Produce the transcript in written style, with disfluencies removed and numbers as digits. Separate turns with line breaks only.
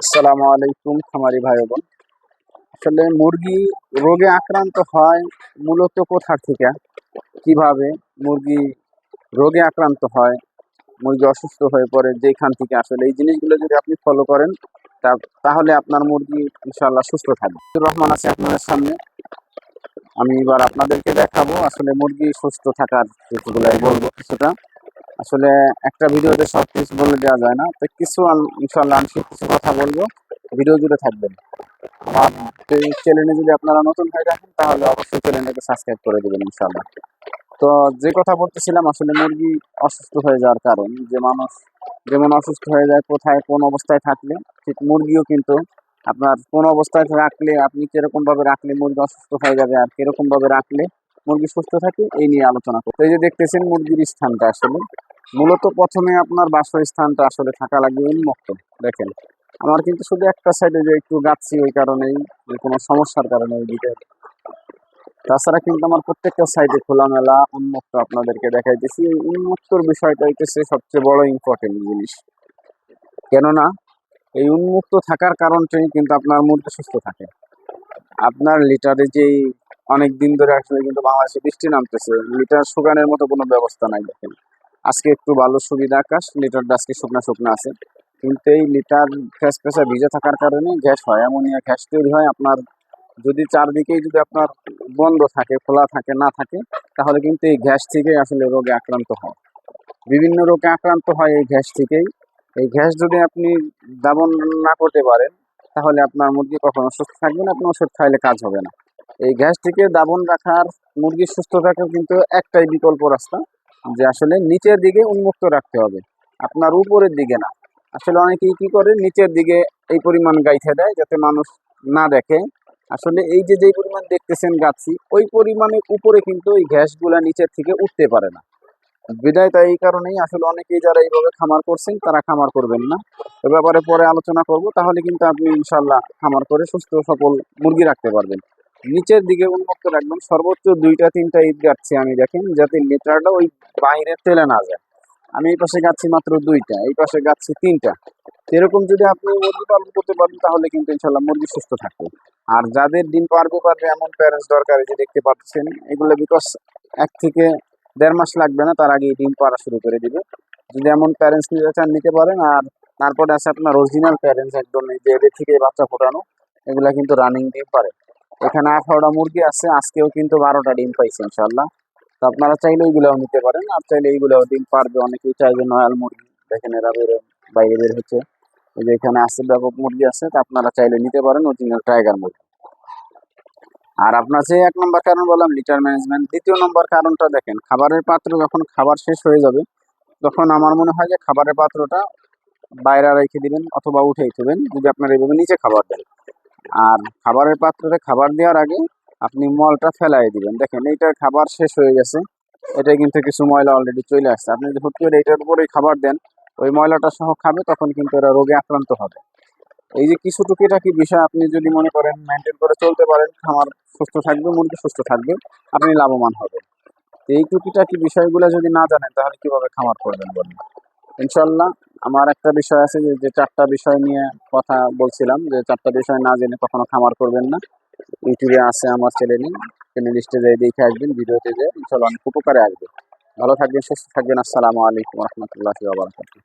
আসসালামু আলাইকুম খামারি ভাই বোন। আসলে মুরগি রোগে আক্রান্ত হয় মূলত কোথা থেকে, কিভাবে মুরগি রোগে আক্রান্ত হয়, মুরগি অসুস্থ হয়ে পড়ে যেখান থেকে, আসলে এই জিনিসগুলো যদি আপনি ফলো করেন তাহলে আপনার মুরগি ইনশাআল্লাহ সুস্থ থাকবে। রহমান আছে আপনাদের সামনে। আমি এবার আপনাদেরকে দেখাবো আসলে মুরগি সুস্থ থাকার যেগুলাই বলবো কিছুটা। আসলে একটা ভিডিওতে সব কিছু বলে দেওয়া যায় না, তো কিছু ইনশাআল্লাহ আমি কিছু কথা বলবো, ভিডিও জুড়ে থাকবেন। আমার এই চ্যানেলে যদি আপনারা নতুন হয়ে থাকেন তাহলে অবশ্যই চ্যানেলটাকে সাবস্ক্রাইব করে দেবেন ইনশাআল্লাহ। তো যে কথা বলতেছিলাম, আসলে মুরগি অসুস্থ হয়ে যাওয়ার কারণ, যে মানুষ যেমন অসুস্থ হয়ে যায় কোথায় কোন অবস্থায় থাকলে, ঠিক মুরগিও কিন্তু আপনার কোন অবস্থায় রাখলে, আপনি কিরকম ভাবে রাখলে মুরগি অসুস্থ হয়ে যাবে আর কিরকম ভাবে রাখলে মুরগি সুস্থ থাকে, এই নিয়ে আলোচনা করতে। এই যে দেখতেছেন মুরগির স্থানটা, আসলে মূলত প্রথমে আপনার বাসস্থানটা আসলে থাকা লাগবে উন্মুক্ত। দেখেন আমার কিন্তু শুধু একটা সাইডে যে একটু গাচ্ছি, ওই কারণেই, যে কোনো সমস্যার কারণে ওই দিকে। তাছাড়া কিন্তু আমার প্রত্যেকটা সাইডে খোলামেলা উন্মুক্ত আপনাদেরকে দেখাইতেছি। এই উন্মুক্তর বিষয়টা হইতেছে সবচেয়ে বড় ইম্পর্টেন্ট জিনিস। কেননা এই উন্মুক্ত থাকার কারণটাই কিন্তু আপনার মুরগি সুস্থ থাকে। আপনার লিটারে যেই অনেক দিন ধরে আসলে কিন্তু বাংলাদেশে বৃষ্টি নামতেছে, লিটার শুকানোর মতো কোনো ব্যবস্থা নাই। দেখেন আজকে একটু ভালো সুবিধা আকাশ, লিটারটা আজকে শুকনা শুকনা আছে, কিন্তু এই লিটার ফ্যাস ফ্যাসা ভিজে থাকার কারণে গ্যাস হয়, অ্যামোনিয়া গ্যাস তৈরি হয়। আপনার যদি চারদিকেই যদি আপনার বন্ধ থাকে, খোলা থাকে, না থাকে, তাহলে কিন্তু এই গ্যাস থেকেই আসলে রোগে আক্রান্ত হয়, বিভিন্ন রোগে আক্রান্ত হয় এই গ্যাস থেকেই। এই গ্যাস যদি আপনি দাবন না করতে পারেন তাহলে আপনার মুরগি কখনো সুস্থ থাকবে না, আপনি ওষুধ খাইলে কাজ হবে না। এই গ্যাস থেকে দাবন রাখার, মুরগির সুস্থ থাকার কিন্তু একটাই বিকল্প রাস্তা, যে আসলে নিচের দিকে উন্মুক্ত রাখতে হবে, আপনার উপরের দিকে না। আসলে অনেকেই কি করে, নিচের দিকে এই পরিমাণ গাইতে দেয় যাতে মানুষ না দেখে। আসলে এই যে যেই পরিমাণ দেখতেছেন গাছি, ওই পরিমাণের উপরে কিন্তু এই গ্যাসগুলা নিচের থেকে উঠতে পারে না। বিদায় তাই এই কারণেই আসলে অনেকেই যারা এইভাবে খামার করছেন তারা খামার করবেন না। এ ব্যাপারে পরে আলোচনা করব, তাহলে কিন্তু আপনি ইনশাল্লাহ খামার করে সুস্থ সবল মুরগি রাখতে পারবেন। নিচের দিকে উন্মুক্ত রাখবেন, সর্বোচ্চ 2-3টা ইট গাচ্ছি আমি, দেখেন যাতে লিটারটা ওই বাইরে ফেলে না যায়। আমি এই পাশে গাচ্ছি মাত্র 2টা, এই পাশে গাচ্ছি 3টা। এরকম যদি আপনি মুরগি পালন করতে পারেন তাহলে কিন্তু ইনশাল্লাহ মুরগি সুস্থ থাকবে। আর যাদের ডিম পারবে পারবে এমন প্যারেন্টস দরকার, এই যে দেখতে পাচ্ছেন এগুলো, বিকজ 1 থেকে 1.5 মাস লাগবে না, তার আগে ডিম পাড়া শুরু করে দিবে। যদি এমন প্যারেন্টস নিতে চান নিতে পারেন। আর তারপরে আছে আপনার অরিজিনাল প্যারেন্টস, একদম এই যে এদের থেকে বাচ্চা ফোটানো, এগুলা কিন্তু রানিং ডিম পারে। এখানে 18টা মুরগি আছে, আজকেও কিন্তু 12টা ডিম পাইছে ইনশাল্লাহ। তো আপনারা চাইলে এইগুলাও নিতে পারেন, আর চাইলে এইগুলাও ডিম পারবে। অনেকেই চাইবে নয়াল মুরগি, দেখেন এরা বাইরে বের হচ্ছে। এই যে এখানে আছে ব্যাপক মুরগি আছে, তা আপনারা চাইলে নিতে পারেন অরিজিনাল টাইগার মুরগি। আর আপনার যে 1 নম্বর কারণ বললাম লিটার ম্যানেজমেন্ট, 2য় নম্বর কারণটা দেখেন, খাবারের পাত্র যখন খাবার শেষ হয়ে যাবে তখন আমার মনে হয় যে খাবারের পাত্রটা বাইরে রেখে দিবেন অথবা উঠেই দেবেন, যদি আপনার এইভাবে নিচে খাবার দেন। আর খাবারের পাত্রে খাবার দেওয়ার আগে আপনি মলটা ফেলাই দিবেন। দেখেন এইটার খাবার শেষ হয়ে গেছে, এটা কিন্তু কিছু ময়লা অলরেডি চলে আসছে। আপনি যদি হুট করে এইটার উপরেই খাবার দেন, ওই ময়লাটা সহ খাবে, তখন কিন্তু এরা রোগে আক্রান্ত হবে। এই যে কিছু টুকিটাকি বিষয় আপনি যদি মনে করেন মেনটেন করে চলতে পারেন, খামার সুস্থ থাকবে, মুরগি সুস্থ থাকবে, আপনি লাভবান হবেন। এই টুকিটাকি বিষয়গুলো যদি না জানেন তাহলে কিভাবে খামার করবেন বলেন? ইনশাল্লাহ আমার একটা বিষয় আছে, যে 4টা বিষয় নিয়ে কথা বলছিলাম, যে 4টা বিষয় না জেনে কখনো খামার করবেন না। ইউটিউবে আছে আমার চ্যানেলে, লিস্টে যেয়ে দেখে আসবেন, ভিডিওতে যে ইনশাল্লাহ অনেক উপকারে আসবে। ভালো থাকবেন, সুস্থ থাকবেন। আসসালামু আলাইকুম রহমতুল্লাহি ওয়া বারাকাতুহু।